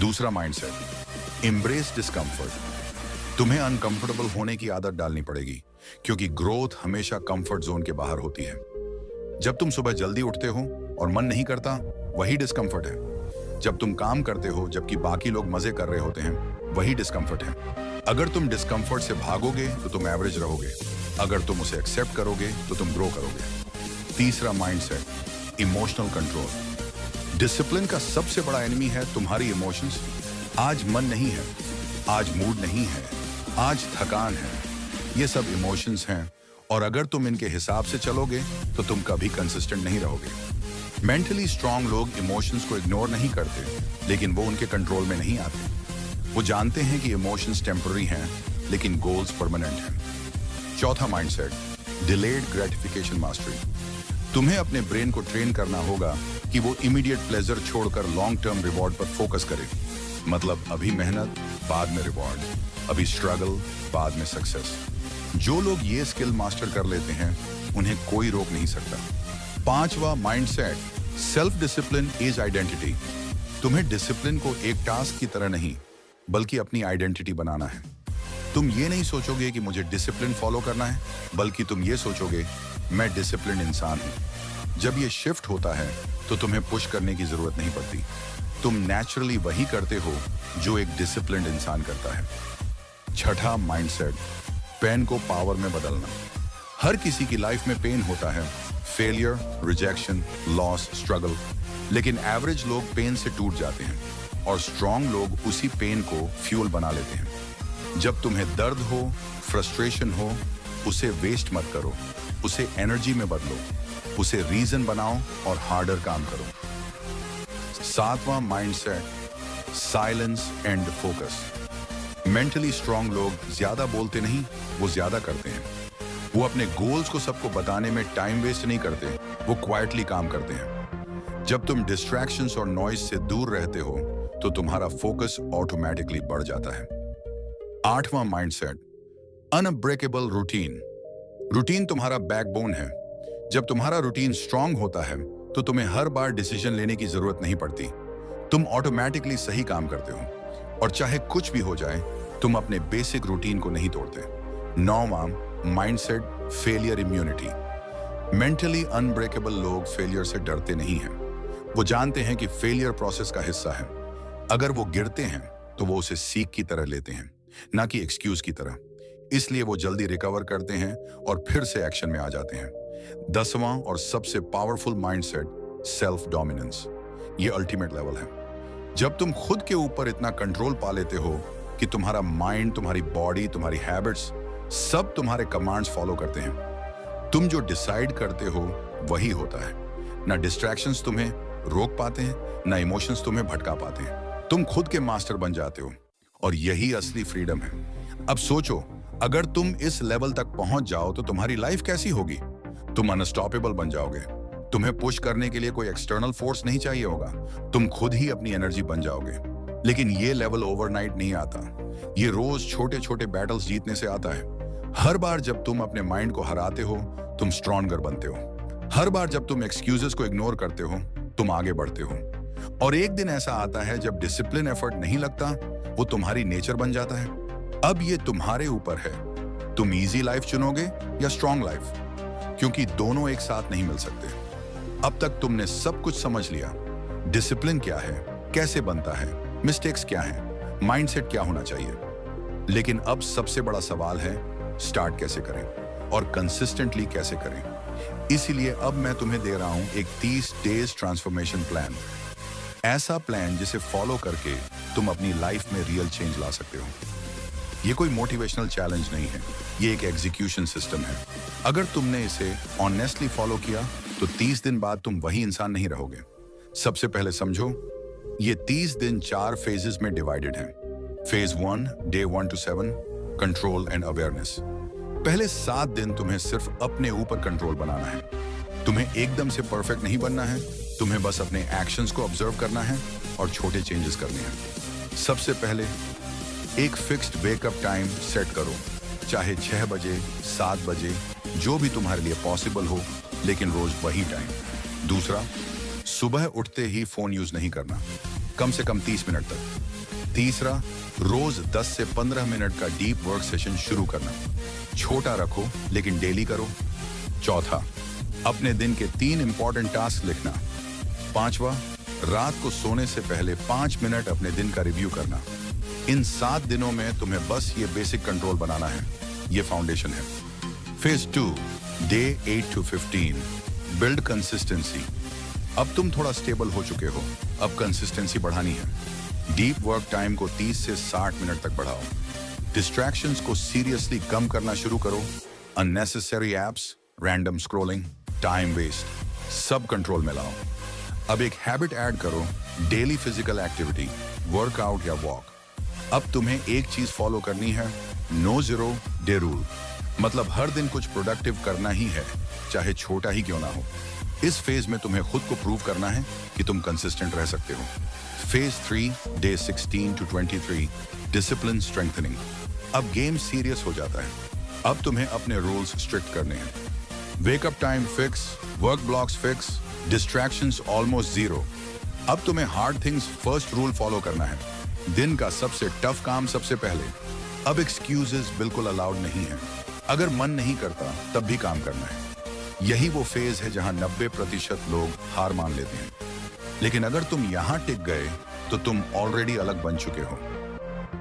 दूसरा माइंडसेट, एम्ब्रेस डिस्कम्फर्ट। तुम्हें अनकंफर्टेबल होने की आदत डालनी पड़ेगी, क्योंकि ग्रोथ हमेशा कंफर्ट जोन के बाहर होती है। जब तुम सुबह जल्दी उठते हो और मन नहीं करता, वही डिस्कम्फर्ट है। जब तुम काम करते हो जबकि बाकी लोग मजे कर रहे होते हैं, वही डिस्कम्फर्ट है। अगर तुम डिस्कम्फर्ट से भागोगे तो तुम एवरेज रहोगे। अगर तुम उसे एक्सेप्ट करोगे तो तुम ग्रो करोगे। तीसरा माइंडसेट, इमोशनल कंट्रोल। डिसिप्लिन का सबसे बड़ा एनिमी है तुम्हारी इमोशंस। आज मन नहीं है, आज मूड नहीं है, आज थकान है, ये सब इमोशंस हैं, और अगर तुम इनके हिसाब से चलोगे तो तुम कभी कंसिस्टेंट नहीं रहोगे। मेंटली स्ट्रांग लोग इमोशंस को इग्नोर नहीं करते, लेकिन वो उनके कंट्रोल में नहीं आते। वो जानते हैं कि इमोशंस टेम्पररी हैं, लेकिन गोल्स परमानेंट हैं। चौथा माइंडसेट, डिलेड ग्रेटिफिकेशन मास्टरी। तुम्हें अपने ब्रेन को ट्रेन करना होगा कि वो इमीडिएट प्लेजर छोड़कर लॉन्ग टर्म रिवॉर्ड पर फोकस करे। मतलब अभी मेहनत, बाद में रिवॉर्ड, अभी स्ट्रगल, बाद में सक्सेस। जो लोग ये स्किल मास्टर कर लेते हैं, उन्हें कोई रोक नहीं सकता। पांचवा mindset, self discipline is identity. तुम्हें डिसिप्लिन को एक टास्क की तरह नहीं, बल्कि अपनी आइडेंटिटी बनाना है। तुम ये नहीं सोचोगे कि मुझे डिसिप्लिन फॉलो करना है, बल्कि तुम ये सोचोगे मैं डिसिप्लिन इंसान हूं। जब ये शिफ्ट होता है तो तुम्हें पुश करने की जरूरत नहीं पड़ती। तुम नेचुरली वही करते हो जो एक डिसिप्लिन्ड इंसान करता है। छठा माइंडसेट, पेन को पावर में बदलना। हर किसी की लाइफ में पेन होता है, फेलियर, रिजेक्शन, लॉस, स्ट्रगल। लेकिन एवरेज लोग पेन से टूट जाते हैं और स्ट्रांग लोग उसी पेन को फ्यूल बना लेते हैं। जब तुम्हें दर्द हो, फ्रस्ट्रेशन हो, उसे वेस्ट मत करो, उसे एनर्जी में बदलो, उसे रीजन बनाओ और हार्डर काम करो। 7वां mindset, silence and focus. Mentally strong लोग ज्यादा बोलते नहीं, वो ज्यादा करते हैं। वो अपने गोल्स को सबको बताने में टाइम वेस्ट नहीं करते, वो क्वाइटली काम करते हैं। जब तुम डिस्ट्रैक्शंस और नॉइज से दूर रहते हो तो तुम्हारा फोकस ऑटोमेटिकली बढ़ जाता है। 8वां माइंडसेट, अनब्रेकेबल रूटीन। रूटीन तुम्हारा बैकबोन है। जब तुम्हारा रूटीन स्ट्रांग होता है तो तुम्हें हर बार डिसीजन लेने की जरूरत नहीं पड़ती। तुम ऑटोमेटिकली सही काम करते हो और चाहे कुछ भी हो जाए तुम अपने बेसिक रूटीन को नहीं तोड़ते। 9वां mindset, failure immunity. Mentally unbreakable लोग फेलियर से डरते नहीं हैं। वो जानते हैं कि फेलियर प्रोसेस का हिस्सा है। अगर वो गिरते हैं तो वो उसे सीख की तरह लेते हैं, ना कि एक्सक्यूज की तरह। इसलिए वो जल्दी रिकवर करते हैं और फिर से एक्शन में आ जाते हैं। 10वां और सबसे पावरफुल माइंडसेट, सेल्फ डोमिनेंस। ये अल्टीमेट लेवल है। जब तुम खुद के ऊपर इतना कंट्रोल पा लेते हो कि तुम्हारा माइंड, तुम्हारी बॉडी, तुम्हारी हैबिट्स सब तुम्हारे कमांड्स फॉलो करते हैं। तुम जो डिसाइड करते हो वही होता है। ना डिस्ट्रैक्शंस तुम्हें रोक पाते हैं, ना इमोशंस तुम्हें भटका पाते हैं। तुम खुद के मास्टर बन जाते हो और यही असली फ्रीडम है। अब सोचो, अगर तुम इस लेवल तक पहुंच जाओ तो तुम्हारी लाइफ कैसी होगी? तुम अनस्टॉपेबल बन जाओगे। तुम्हें पुश करने के लिए कोई एक्सटर्नल फोर्स नहीं चाहिए होगा। तुम खुद ही अपनी एनर्जी बन जाओगे। लेकिन ये लेवल ओवरनाइट नहीं आता। ये रोज छोटे छोटे बैटल्स जीतने से आता है। हर बार जब तुम अपने माइंड को हराते हो तुम स्ट्रॉन्गर बनते हो। हर बार जब तुम एक्सक्यूजेस को इग्नोर करते हो तुम आगे बढ़ते हो। और एक दिन ऐसा आता है जब डिसिप्लिन एफर्ट नहीं लगता, वो तुम्हारी नेचर बन जाता है। अब ये तुम्हारे ऊपर है, तुम इजी लाइफ चुनोगे या स्ट्रॉन्ग लाइफ, क्योंकि दोनों एक साथ नहीं मिल सकते। अब तक तुमने सब कुछ समझ लिया। डिसिप्लिन क्या है, कैसे बनता है, मिस्टेक्स क्या हैं, माइंडसेट क्या होना चाहिए। लेकिन अब सबसे बड़ा सवाल है, स्टार्ट कैसे करें और कंसिस्टेंटली कैसे करें। इसीलिए अब मैं तुम्हें दे रहा हूं एक 30 डेज ट्रांसफॉर्मेशन प्लान। ऐसा प्लान जिसे फॉलो करके तुम अपनी लाइफ में रियल चेंज ला सकते हो। ये कोई मोटिवेशनल चैलेंज नहीं है, ये एक एग्जीक्यूशन सिस्टम है। अगर तुमने इसे ऑनेस्टली फॉलो किया तो 30 दिन बाद तुम वही इंसान नहीं रहोगे। सबसे पहले समझो, ये 30 दिन 4 फेजेस में डिवाइडेड हैं। Phase 1, day 1 to 7, control and awareness. पहले 7 दिन तुम्हें सिर्फ अपने ऊपर कंट्रोल बनाना है। तुम्हें एकदम से परफेक्ट नहीं बनना है, तुम्हें बस अपने एक्शंस को ऑब्जर्व करना है और छोटे चेंजेस करने हैं। सबसे पहले एक फिक्स्ड वेकअप टाइम सेट करो, चाहे 6 बजे, 7 बजे, जो भी तुम्हारे लिए पॉसिबल हो, लेकिन रोज वही टाइम। दूसरा, सुबह उठते ही फोन यूज नहीं करना, कम से कम 30 मिनट तक। तीसरा, रोज 10 से 15 मिनट का डीप वर्क सेशन शुरू करना। छोटा रखो लेकिन डेली करो। चौथा, अपने दिन के 3 इंपॉर्टेंट टास्क लिखना। 5वां, रात को सोने से पहले 5 मिनट अपने दिन का रिव्यू करना। इन 7 दिनों में तुम्हें बस ये बेसिक कंट्रोल बनाना है, ये फाउंडेशन है। Phase 2, day 8 to 15, build consistency. अब तुम थोड़ा स्टेबल हो चुके हो, अब कंसिस्टेंसी बढ़ानी है। डीप वर्क टाइम को 30 से 60 मिनट तक बढ़ाओ। डिस्ट्रैक्शंस को सीरियसली कम करना शुरू करो। Unnecessary apps, random scrolling, time waste, सब कंट्रोल में लाओ। अब एक हैबिट ऐड करो, डेली फिजिकल एक्टिविटी, वर्कआउट या वॉक। अब तुम्हें एक चीज फॉलो करनी है, नो जीरो डे रूल। मतलब हर दिन कुछ प्रोडक्टिव करना ही है, चाहे छोटा ही क्यों ना हो। इस फेज में तुम्हें खुद को प्रूव करना है कि तुम कंसिस्टेंट रह सकते हो। Phase 3, day 16 to 23, discipline strengthening. अब गेम सीरियस हो जाता है। अब तुम्हें अपने रूल्स स्ट्रिक्ट करने हैं। Wake up time fix, work blocks fix, distractions almost zero. अब तुम्हें hard things first rule follow करना है। दिन का सबसे टफ काम सबसे पहले। अब एक्सक्यूजेस बिल्कुल अलाउड नहीं है। अगर मन नहीं करता तब भी काम करना है। यही वो फेज है जहां 90% लोग हार मान लेते हैं। लेकिन अगर तुम यहां टिक गए तो तुम ऑलरेडी अलग बन चुके हो।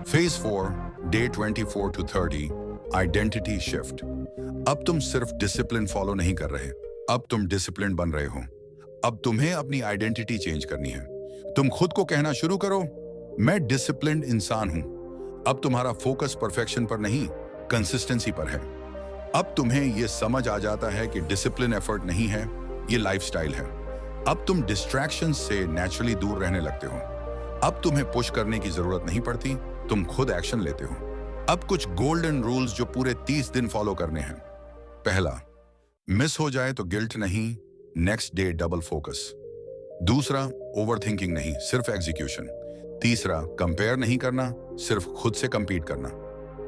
Phase 4, day 24 to 30, identity shift. अब तुम सिर्फ डिसिप्लिन फॉलो नहीं कर रहे, अब तुम डिसिप्लिन बन रहे हो। अब तुम्हें अपनी आइडेंटिटी चेंज करनी है। तुम खुद को कहना शुरू करो, मैं डिसिप्लिन्ड इंसान हूं। अब तुम्हारा फोकस परफेक्शन पर नहीं, कंसिस्टेंसी पर है। अब तुम्हें यह समझ आ जाता है कि डिसिप्लिन एफर्ट नहीं है, ये लाइफस्टाइल है। अब तुम डिस्ट्रैक्शन से नेचुरली दूर रहने लगते हो। अब तुम्हें पुश करने की जरूरत नहीं पड़ती, तुम खुद एक्शन लेते हो। अब कुछ गोल्डन रूल्स जो पूरे 30 दिन फॉलो करने हैं। पहला, मिस हो जाए तो गिल्ट नहीं, नेक्स्ट डे डबल फोकस। दूसरा, ओवरथिंकिंग नहीं, सिर्फ एग्जीक्यूशन। तीसरा, कंपेयर नहीं करना, सिर्फ खुद से कंपीट करना।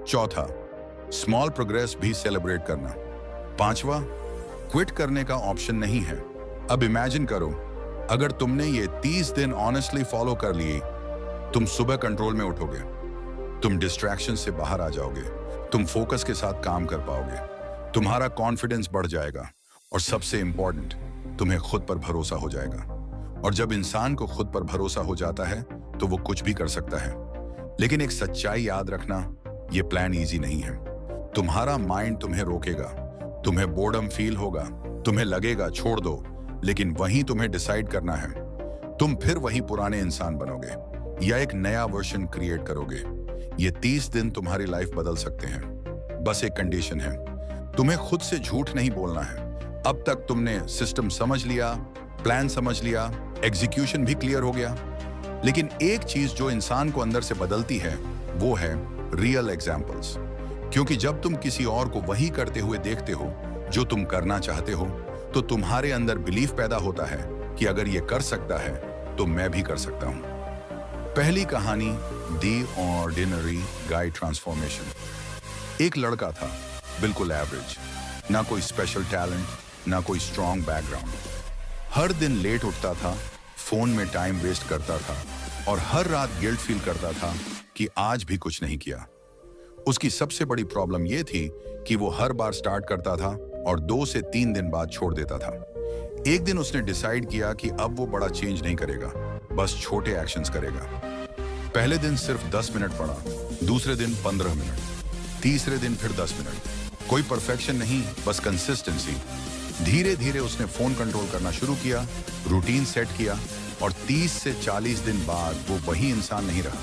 चौथा, स्मॉल प्रोग्रेस भी सेलिब्रेट करना। पांचवा, क्विट करने का ऑप्शन नहीं है। अब इमेजिन करो, अगर तुमने ये 30 दिन ऑनेस्टली फॉलो कर लिए, तुम सुबह कंट्रोल में उठोगे, तुम डिस्ट्रैक्शन से बाहर आ जाओगे, तुम फोकस के साथ काम कर पाओगे, तुम्हारा कॉन्फिडेंस बढ़ जाएगा और सबसे इंपॉर्टेंट, तुम्हें खुद पर भरोसा हो जाएगा। और जब इंसान को खुद पर भरोसा हो जाता है तो वो कुछ भी कर सकता है। लेकिन एक सच्चाई याद रखना, ये प्लान इजी नहीं है। तुम्हारा माइंड तुम्हें रोकेगा, तुम्हें बोर्डम फील होगा, तुम्हें लगेगा छोड़ दो, लेकिन वहीं तुम्हें डिसाइड करना है। तुम फिर वही पुराने इंसान बनोगे या एक नया वर्जन क्रिएट करोगे। ये 30 दिन तुम्हारी लाइफ बदल सकते हैं। बस एक कंडीशन है, तुम्हें खुद से झूठ नहीं बोलना है। अब तक तुमने सिस्टम समझ लिया, प्लान समझ लिया, एग्जीक्यूशन भी क्लियर हो गया, लेकिन एक चीज जो इंसान को अंदर से बदलती है वो है रियल एग्जाम्पल्स। क्योंकि जब तुम किसी और को वही करते हुए देखते हो जो तुम करना चाहते हो, तो तुम्हारे अंदर बिलीफ पैदा होता है कि अगर ये कर सकता है तो मैं भी कर सकता हूं। पहली कहानी, दी ऑर्डिनरी गाय ट्रांसफॉर्मेशन। एक लड़का था, बिल्कुल एवरेज, ना कोई स्पेशल टैलेंट, ना कोई स्ट्रॉन्ग बैकग्राउंड। हर दिन लेट उठता था, फोन में टाइम वेस्ट करता था और हर रात गिल्ट फील करता था कि आज भी कुछ नहीं किया। उसकी सबसे बड़ी प्रॉब्लम यह थी कि वो हर बार स्टार्ट करता था और 2 से 3 दिन बाद छोड़ देता था। एक दिन उसने डिसाइड किया कि अब वो बड़ा चेंज नहीं करेगा, बस छोटे एक्शंस करेगा। पहले दिन सिर्फ 10 मिनट पढ़ा, दूसरे दिन 15 मिनट, तीसरे दिन फिर 10 मिनट। कोई परफेक्शन नहीं, बस कंसिस्टेंसी। धीरे धीरे उसने फोन कंट्रोल करना शुरू किया, रूटीन सेट किया और 30 से 40 दिन बाद वो वही इंसान नहीं रहा।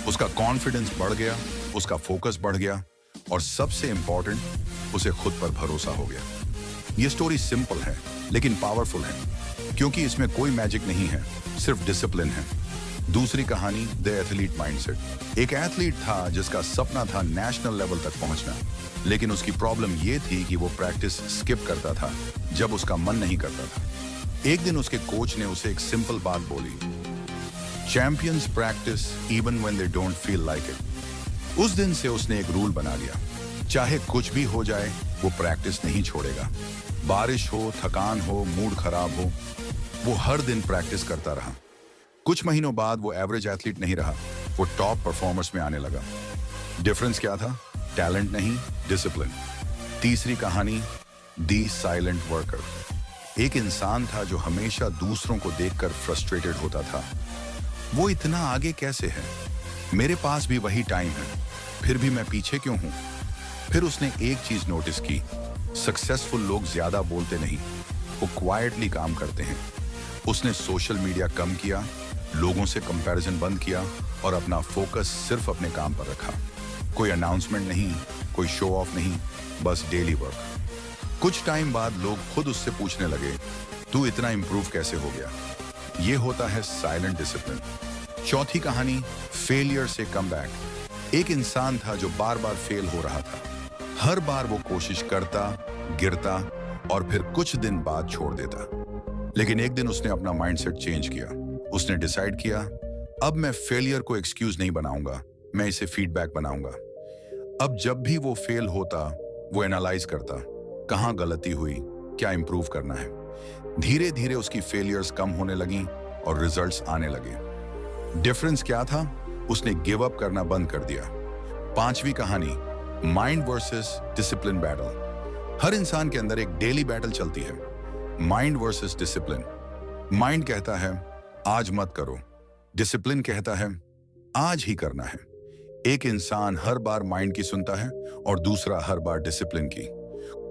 उसका कॉन्फिडेंस बढ़ गया, उसका फोकस बढ़ गया और सबसे इंपॉर्टेंट, उसे खुद पर भरोसा हो गया। ये स्टोरी सिंपल है लेकिन पावरफुल है, क्योंकि इसमें कोई मैजिक नहीं है, सिर्फ डिसिप्लिन है। दूसरी कहानी, द एथलीट माइंडसेट। एक एथलीट था जिसका सपना था नेशनल लेवल तक पहुंचना, लेकिन उसकी प्रॉब्लम यह थी कि वो प्रैक्टिस स्किप करता था जब उसका मन नहीं करता था। एक दिन उसके कोच ने उसे एक सिंपल बात बोली, champions practice even when they don't feel like it. उस दिन से उसने एक रूल बना लिया, चाहे कुछ भी हो जाए वो प्रैक्टिस नहीं छोड़ेगा। बारिश हो, थकान हो, मूड खराब हो, वो हर दिन प्रैक्टिस करता रहा। कुछ महीनों बाद वो एवरेज एथलीट नहीं रहा, वो टॉप परफॉर्मर्स में आने लगा। डिफरेंस क्या था? टैलेंट नहीं, डिसिप्लिन। तीसरी कहानी, दी साइलेंट वर्कर। एक इंसान था जो हमेशा दूसरों को देखकर फ्रस्ट्रेटेड होता था। वो इतना आगे कैसे है? मेरे पास भी वही टाइम है, फिर भी मैं पीछे क्यों हूं? फिर उसने एक चीज नोटिस की, सक्सेसफुल लोग ज्यादा बोलते नहीं, वो क्वाइटली काम करते हैं। उसने सोशल मीडिया कम किया, लोगों से कंपैरिजन बंद किया और अपना फोकस सिर्फ अपने काम पर रखा। कोई अनाउंसमेंट नहीं, कोई शो ऑफ नहीं, बस डेली वर्क। कुछ टाइम बाद लोग खुद उससे पूछने लगे, तू इतना इंप्रूव कैसे हो गया? ये होता है साइलेंट डिसिप्लिन। चौथी कहानी, फेलियर से कमबैक। एक इंसान था जो बार बार फेल हो रहा था। हर बार वो कोशिश करता, गिरता और फिर कुछ दिन बाद छोड़ देता। लेकिन एक दिन उसने अपना माइंडसेट चेंज किया। उसने डिसाइड किया, अब मैं फेलियर को एक्सक्यूज नहीं बनाऊंगा, मैं इसे फीडबैक बनाऊंगा। अब जब भी वो फेल होता, वो एनालाइज करता, कहां गलती हुई, क्या इंप्रूव करना है। धीरे धीरे उसकी फेलियर्स कम होने लगी और रिजल्ट्स आने लगे। डिफरेंस क्या था? उसने गिव अप करना बंद कर दिया। पांचवी कहानी, माइंड वर्सेस डिसिप्लिन बैटल। हर इंसान के अंदर एक डेली बैटल चलती है, माइंड वर्सेस डिसिप्लिन। माइंड कहता है आज मत करो, डिसिप्लिन कहता है आज ही करना है। एक इंसान हर बार माइंड की सुनता है और दूसरा हर बार डिसिप्लिन की।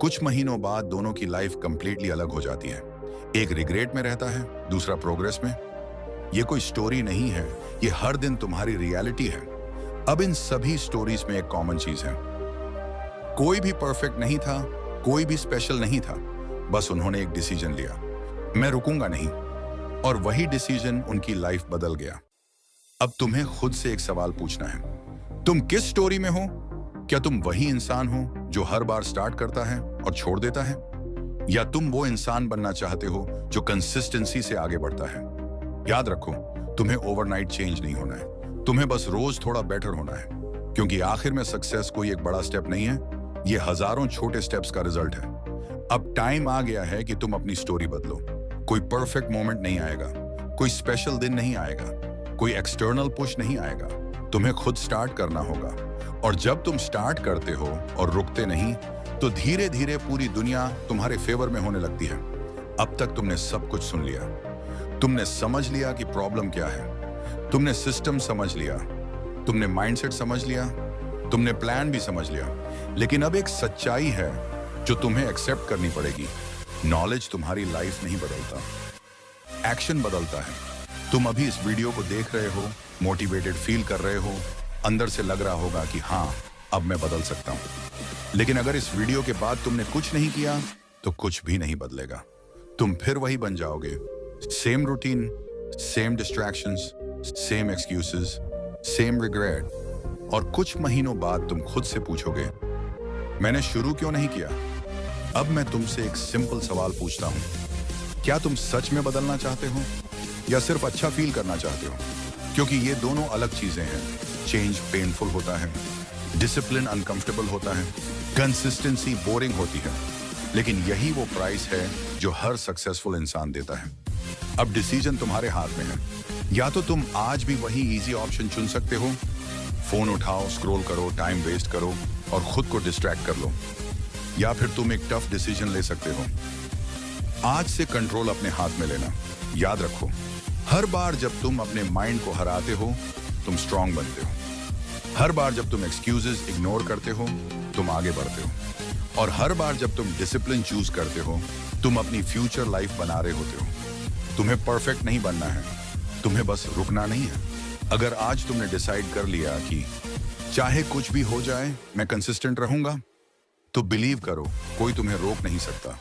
कुछ महीनों बाद दोनों की लाइफ कंप्लीटली अलग हो जाती है। एक रिग्रेट में रहता है, दूसरा प्रोग्रेस में। ये कोई स्टोरी नहीं है, ये हर दिन तुम्हारी रियलिटी है। अब इन सभी स्टोरीज में एक कॉमन चीज है, कोई भी परफेक्ट नहीं था, कोई भी स्पेशल नहीं था, बस उन्होंने एक डिसीजन लिया, मैं रुकूंगा नहीं, और वही डिसीजन उनकी लाइफ बदल गया। अब तुम्हें खुद से एक सवाल पूछना है, तुम किस स्टोरी में हो? क्या तुम वही इंसान हो जो हर बार स्टार्ट करता है और छोड़ देता है, या तुम वो इंसान बनना चाहते हो जो कंसिस्टेंसी से आगे बढ़ता है? याद रखो, तुम्हें ओवरनाइट चेंज नहीं होना है, तुम्हें बस रोज थोड़ा बेटर होना है, क्योंकि आखिर में सक्सेस कोई एक बड़ा स्टेप नहीं है, ये हजारों छोटे स्टेप्स का रिजल्ट है। अब टाइम आ गया है कि तुम अपनी स्टोरी बदलो। कोई परफेक्ट मोमेंट नहीं आएगा, कोई स्पेशल दिन नहीं आएगा, कोई एक्सटर्नल पुश नहीं आएगा, तुम्हें खुद स्टार्ट करना होगा। और जब तुम स्टार्ट करते हो और रुकते नहीं, तो धीरे धीरे पूरी दुनिया तुम्हारे फेवर में होने लगती है। अब तक तुमने सब कुछ सुन लिया, तुमने समझ लिया कि प्रॉब्लम क्या है, तुमने सिस्टम समझ लिया, तुमने माइंडसेट समझ लिया, तुमने प्लान भी समझ लिया, लेकिन अब एक सच्चाई है जो तुम्हें एक्सेप्ट करनी पड़ेगी। नॉलेज तुम्हारी लाइफ नहीं बदलता, एक्शन बदलता है। तुम अभी इस वीडियो को देख रहे हो, मोटिवेटेड फील कर रहे हो, अंदर से लग रहा होगा कि हाँ, अब मैं बदल सकता हूं। लेकिन अगर इस वीडियो के बाद तुमने कुछ नहीं किया, तो कुछ भी नहीं बदलेगा। तुम फिर वही बन जाओगे, same routine, same distractions, same excuses, same regret. और कुछ महीनों बाद तुम खुद से पूछोगे, मैंने शुरू क्यों नहीं किया? अब मैं तुमसे एक सिंपल सवाल पूछता हूं, क्या तुम सच में बदलना चाहते हो या सिर्फ अच्छा फील करना चाहते हो? क्योंकि ये दोनों अलग चीजें हैं। चेंज पेनफुल होता है, डिसिप्लिन अनकंफर्टेबल होता है, कंसिस्टेंसी बोरिंग होती है, लेकिन यही वो प्राइस है जो हर सक्सेसफुल इंसान देता है। अब डिसीजन तुम्हारे हाथ में है। या तो तुम आज भी वही इजी ऑप्शन चुन सकते हो, फोन उठाओ, स्क्रॉल करो, टाइम वेस्ट करो और खुद को डिस्ट्रैक्ट कर लो, या फिर तुम एक टफ डिसीजन ले सकते हो, आज से कंट्रोल अपने हाथ में लेना। याद रखो, हर बार जब तुम अपने माइंड को हराते हो, तुम स्ट्रांग बनते हो। हर बार जब तुम एक्सक्यूजेस इग्नोर करते हो, तुम आगे बढ़ते हो। और हर बार जब तुम डिसिप्लिन चूज करते हो, तुम अपनी फ्यूचर लाइफ बना रहे होते हो। तुम्हें परफेक्ट नहीं बनना है, तुम्हें बस रुकना नहीं है। अगर आज तुमने डिसाइड कर लिया कि चाहे कुछ भी हो जाए मैं कंसिस्टेंट रहूंगा, तो बिलीव करो, कोई तुम्हें रोक नहीं सकता।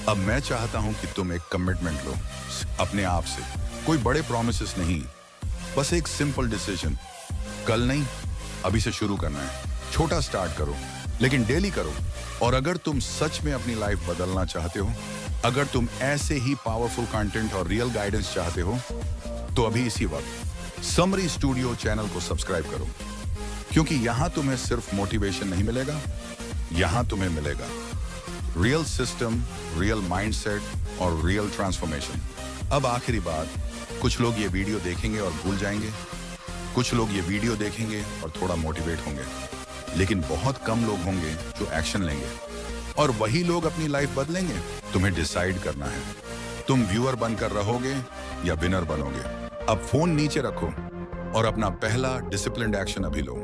अब मैं चाहता हूं कि तुम एक कमिटमेंट लो अपने आप से। कोई बड़े प्रॉमिसेस नहीं, बस एक सिंपल डिसीजन। कल नहीं, अभी से शुरू करना है। छोटा स्टार्ट करो, लेकिन डेली करो। और अगर तुम सच में अपनी लाइफ बदलना चाहते हो, अगर तुम ऐसे ही पावरफुल कंटेंट और रियल गाइडेंस चाहते हो, तो अभी इसी वक्त समरी स्टूडियो चैनल को सब्सक्राइब करो, क्योंकि यहां तुम्हें सिर्फ मोटिवेशन नहीं मिलेगा, यहां तुम्हें मिलेगा रियल सिस्टम, रियल माइंडसेट और रियल ट्रांसफॉर्मेशन। अब आखिरी बात, कुछ लोग ये वीडियो देखेंगे और भूल जाएंगे, कुछ लोग ये वीडियो देखेंगे और थोड़ा मोटिवेट होंगे, लेकिन बहुत कम लोग होंगे जो एक्शन लेंगे, और वही लोग अपनी लाइफ बदलेंगे। तुम्हें डिसाइड करना है, तुम व्यूअर बनकर रहोगे या विनर बनोगे। अब फोन नीचे रखो और अपना पहला डिसिप्लिन्ड एक्शन अभी लो।